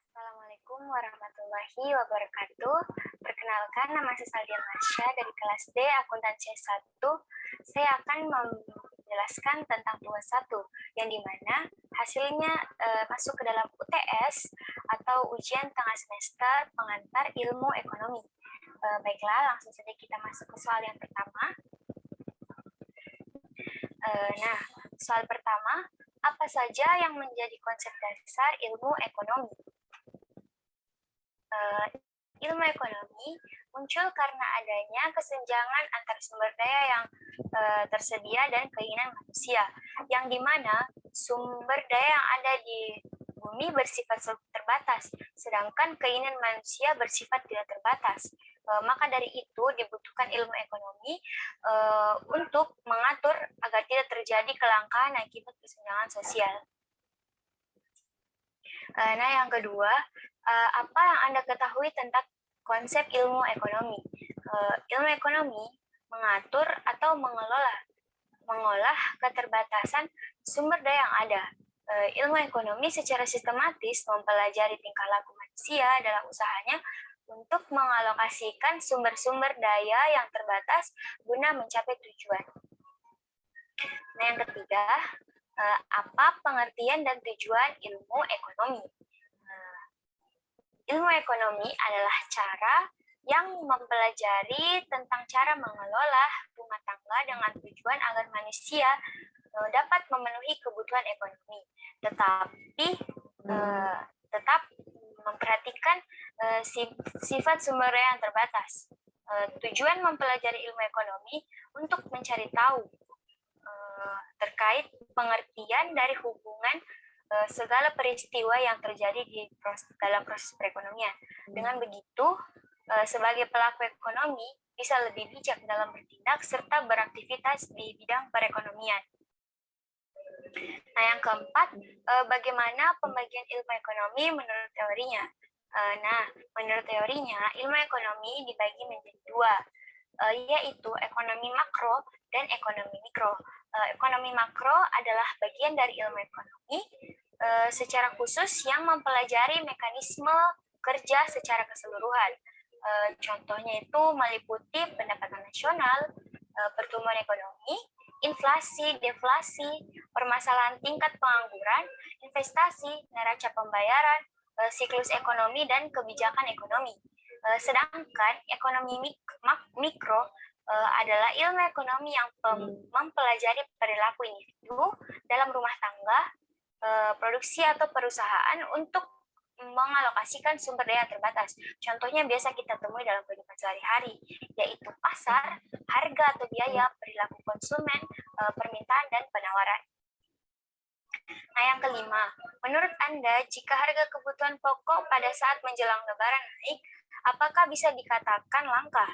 Assalamualaikum warahmatullahi wabarakatuh. Perkenalkan, nama saya Saldian Marsha dari kelas D Akuntansi S1. Saya akan menjelaskan tentang tugas 1, yang dimana hasilnya masuk ke dalam UTS atau ujian tengah semester pengantar ilmu ekonomi. Baiklah, langsung saja kita masuk ke soal yang pertama. Nah, soal pertama, apa saja yang menjadi konsep dasar ilmu ekonomi? Ilmu ekonomi muncul karena adanya kesenjangan antar sumber daya yang tersedia dan keinginan manusia, yang dimana sumber daya yang ada di bumi bersifat terbatas, sedangkan keinginan manusia bersifat tidak terbatas. Maka dari itu dibutuhkan ilmu ekonomi untuk mengatur agar tidak terjadi kelangkaan akibat kesenjangan sosial. Nah, yang kedua, apa yang Anda ketahui tentang konsep ilmu ekonomi? Ilmu ekonomi mengatur atau mengolah keterbatasan sumber daya yang ada. Ilmu ekonomi secara sistematis mempelajari tingkah laku manusia dalam usahanya untuk mengalokasikan sumber-sumber daya yang terbatas guna mencapai tujuan. Nah, yang ketiga, apa pengertian dan tujuan ilmu ekonomi? Ilmu ekonomi adalah cara yang mempelajari tentang cara mengelola rumah tangga dengan tujuan agar manusia dapat memenuhi kebutuhan ekonomi, tetapi tetap memperhatikan sifat sumber daya yang terbatas. Tujuan mempelajari ilmu ekonomi untuk mencari tahu terkait pengertian dari hubungan segala peristiwa yang terjadi dalam proses perekonomian. Dengan begitu, sebagai pelaku ekonomi bisa lebih bijak dalam bertindak serta beraktivitas di bidang perekonomian. Nah, yang keempat, bagaimana pembagian ilmu ekonomi menurut teorinya? Nah, menurut teorinya, ilmu ekonomi dibagi menjadi dua, yaitu ekonomi makro dan ekonomi mikro. Ekonomi makro adalah bagian dari ilmu ekonomi secara khusus yang mempelajari mekanisme kerja secara keseluruhan. Contohnya itu meliputi pendapatan nasional, pertumbuhan ekonomi, inflasi, deflasi, permasalahan tingkat pengangguran, investasi, neraca pembayaran, siklus ekonomi, dan kebijakan ekonomi. Sedangkan ekonomi mikro adalah ilmu ekonomi yang mempelajari perilaku individu dalam rumah tangga, produksi atau perusahaan untuk mengalokasikan sumber daya terbatas. Contohnya biasa kita temui dalam kehidupan sehari-hari, yaitu pasar, harga atau biaya, perilaku konsumen, permintaan, dan penawaran. Nah, yang kelima, menurut Anda, jika harga kebutuhan pokok pada saat menjelang Lebaran naik, apakah bisa dikatakan langka?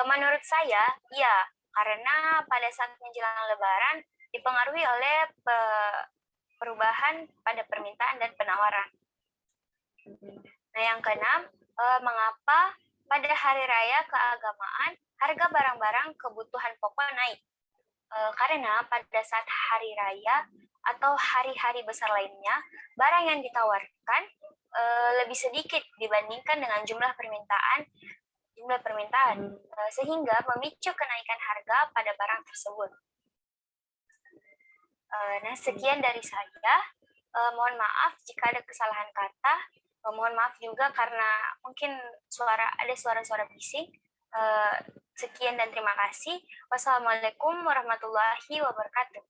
Menurut saya, ya, karena pada saat menjelang Lebaran dipengaruhi oleh perubahan pada permintaan dan penawaran. Nah, yang keenam, mengapa pada hari raya keagamaan harga barang-barang kebutuhan pokok naik? Karena pada saat hari raya atau hari-hari besar lainnya, barang yang ditawarkan lebih sedikit dibandingkan dengan jumlah permintaan, sehingga memicu kenaikan harga pada barang tersebut. Nah, sekian dari saya. Mohon maaf jika ada kesalahan kata. Mohon maaf juga karena mungkin ada suara-suara bising. Sekian dan terima kasih. Wassalamualaikum warahmatullahi wabarakatuh.